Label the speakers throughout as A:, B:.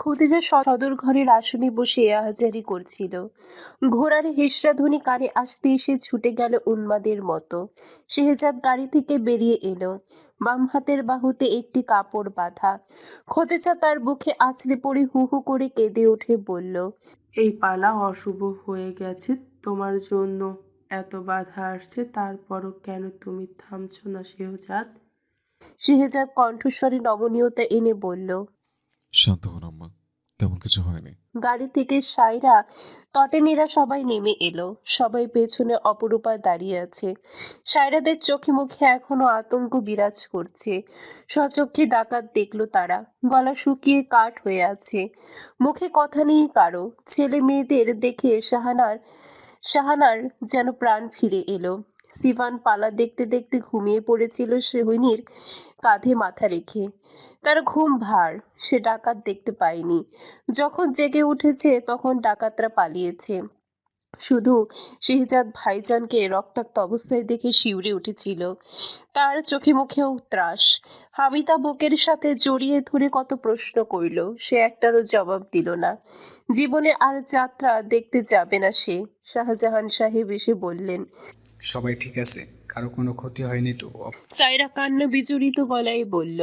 A: খদিজা সদর ঘরের আসনে বসে আহাজারি করছিল। ঘোড়ার হেঁসরা ধ্বনি কানে আসতেই সে ছুটে গেল উন্মাদের মতো। শেহজাদ গাড়ি থেকে বেরিয়ে এলো, বাম হাতের বাহুতে একটি কাপড় বাঁধা। খদিজা তার বুকে আছড়ে পড়ে হু হু করে কেঁদে উঠে বলল,
B: এই পালা অশুভ হয়ে গেছে তোমার জন্য। এত বাধা আসছে, তারপরও কেন তুমি থামছো না শেহজাদ?
A: শেহজাদ কণ্ঠস্বরে নমনীয়তা এনে বলল,
C: শান্ত হন আম্মা, তেমন কিছু হয়নি।
A: গাড়ি থেকে সায়রা, তটেনীরা সবাই নেমে এলো। সবাই পেছনে অপরূপায় দাঁড়িয়ে আছে। সায়রাদের চোখে মুখে এখনো আতঙ্ক বিরাজ করছে। সচক্ষে ডাকাত দেখলো তারা। গলা শুকিয়ে কাঠ হয়ে আছে, মুখে কথা নেই কারো। ছেলে মেয়েদের দেখে শাহানার যেন প্রাণ ফিরে এলো। সিভান পালা দেখতে দেখতে ঘুমিয়ে পড়েছিল সোহিনীর কাঁধে মাথা রেখে। তার ঘুম ভার, সে ডাকাত দেখতে পায়নি। যখন জেগে উঠেছে তখন ডাকাতরা পালিয়েছে। শুধু শেহজাদ ভাইজানকে রক্তাক্ত অবস্থায় দেখে শিউরে উঠেছিল। তার চোখে মুখেও ত্রাস। হামিদা বুকের সাথে জড়িয়ে ধরে কত প্রশ্ন করল, সে একটারও জবাব দিল না। জীবনে আর যাত্রা দেখতে যাবে না সে। শাহজাহান সাহেব এসে বললেন,
D: সবাই ঠিক আছে? কারো কোনো ক্ষতি হয়নি তো?
A: সায়রা কান্না বিজড়িত গলায় বলল।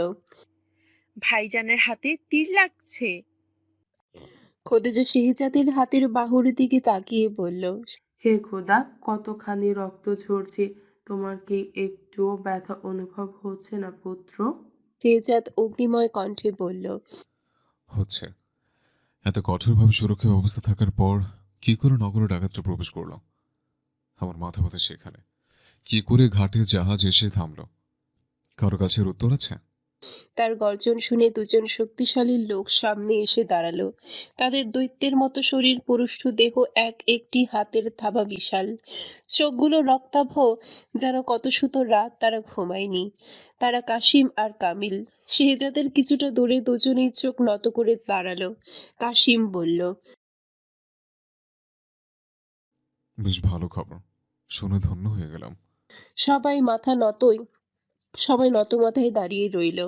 E: ভাইজানের হাতে তীর লাগছে।
A: খোদেজা শেহজাদের হাতের বাহুর দিকে তাকিয়ে বলল,
B: হে খোদা, কতখানি রক্ত ঝরছে! তোমার কি একটুও ব্যথা অনুভব হচ্ছে না পুত্র?
A: শেহজাদ অগ্নিময় কণ্ঠে বলল,
C: হচ্ছে। এত কঠোরভাবে সুরক্ষা ব্যবস্থা থাকার পর কি করে নগরে ডাকাতরা প্রবেশ করলো? আমার মাথা ব্যথা সেখানে। কি করে ঘাটে জাহাজ এসে থামলো? কারো কাছে এর উত্তর আছে?
A: তার গর্জন শুনে দুজন শক্তিশালী লোক সামনে এসে দাঁড়ালো। তাদের দৈত্যের মতো শরীর, পুরুষ্ঠ দেহ, এক একটি হাতের থাবা বিশাল। চোখগুলো রক্তাভ, যেন কত সুতো রাত তারা ঘুমায়নি। তারা কাশিম আর কামিল। শেহজাদের কিছুটা দূরে দুজনেই চোখ নত করে দাঁড়ালো। কাশিম বলল,
C: বেশ ভালো খবর, শুনে ধন্য হয়ে গেলাম।
A: সবাই মাথা নতই সবাই নত মাথায় দাঁড়িয়ে রইল।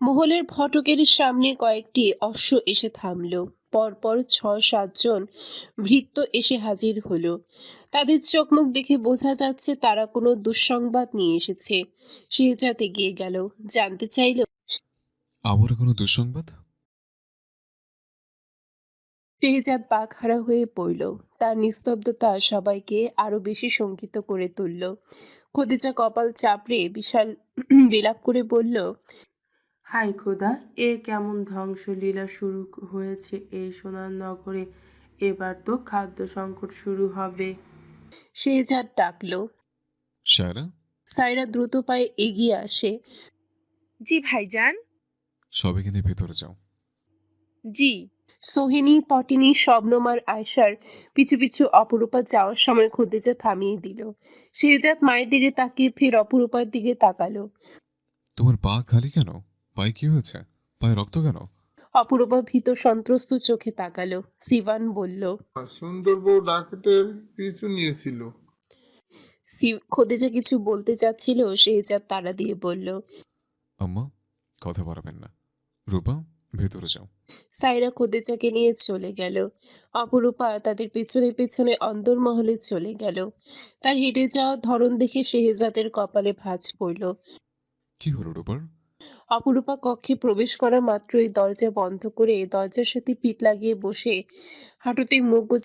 A: মহলের ফটকের সামনে কয়েকটি অশ্ব এসে থামল। পরপর ৬-৭ জন ভৃত্য এসে হাজির হলো। তাদের চোখ মুখ দেখে বোঝা যাচ্ছে তারা কোনো দুঃসংবাদ নিয়ে এসেছে। শেহজাদ এগিয়ে গেল, জানতে চাইল,
C: আবার কোনো দুঃসংবাদ?
A: শেহজাদ বাকহারা হয়ে পড়ল। তার নিস্তব্ধতা সবাইকে আরো বেশি শঙ্কিত করে তুলল। খদিজা কপাল চাপড়ে বিশাল বিলাপ করে বলল,
B: হাই খোদা, এ কেমন ধ্বংসলীলা শুরু হয়েছে এই সোনার নগরে! এবার তো খাদ্য সংকট শুরু হবে।
A: শেহজাদ ডাকলো।
C: সায়রা,
A: সায়রা দ্রুত পায়ে এগিয়ে আসে।
E: জি ভাইজান।
C: সবাইকে নিয়ে ভেতরে যাও।
E: জি।
A: সোহিনী, তটিনী, শবনম আর আয়শার পিছু পিছু অপরূপা যাওয়ার সময় খদিজা থামিয়ে দিল। শেহজাদ মায়ের দিকে তাকিয়ে ফের অপরূপার দিকে তাকালো।
C: তোমার পা খালি কেন? পায়ে কি হয়েছে? পায়ে রক্ত কেন?
A: অপরূপা ভীত সন্ত্রস্ত চোখে তাকালো। সিভান বলল,
F: সুন্দর বউ ডাকাতের পিছু নিয়েছিল।
A: খদিজা কিছু বলতে চাচ্ছিল, শেহজাদ তাড়া দিয়ে বলল,
C: আম্মা, কথা বাড়াবেন না। রূপা, ভেতরে যাও।
A: সায়রা খদিজাকে নিয়ে চলে গেল। অপরূপা তাদের পেছনে পেছনে অন্দরমহলে চলে গেল। তার হেঁটে যাওয়ার ধরন দেখে শেহজাদের কপালে ভাঁজ পড়ল।
C: কি হলো রূপার?
A: অপরূপা কক্ষে প্রবেশ করা মাত্রই দরজা বন্ধ করে দরজার সাথে পিঠ লাগিয়ে বসে হাঁটুতে মুখ